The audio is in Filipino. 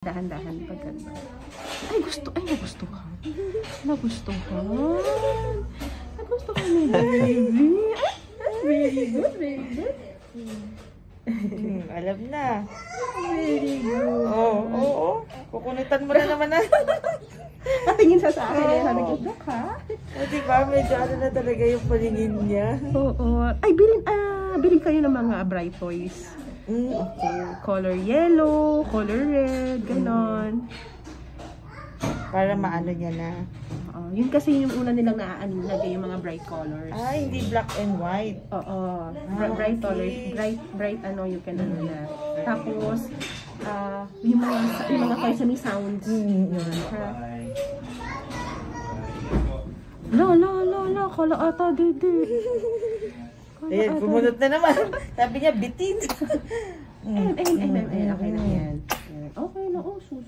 Dahan-dahan pagkanda. Ay, nagustuhan. Nagustuhan ni baby. Very good, very good. Alam na. Very good. Oo. Kukunitan mo na naman na. Patingin sa akin, sabi ko, "Dok, ha?" O diba, medyo ano na talaga yung paningin niya. Oo. Ay, bilhin kayo ng mga bright toys. Okay. Color yellow, color red, ganon. Para maano niya na. Yun kasi yung una nilang naaalagay yung mga bright colors. Ah, hindi black and white. Oo. Bright colors. Bright ano, you can ano na. Tapos, yung mga toys sa may sounds. Yun. La, kala ata, dede. Ayan, pumunot na naman. Sabi niya, bitin. Okay na yan. Okay na, oh, sus.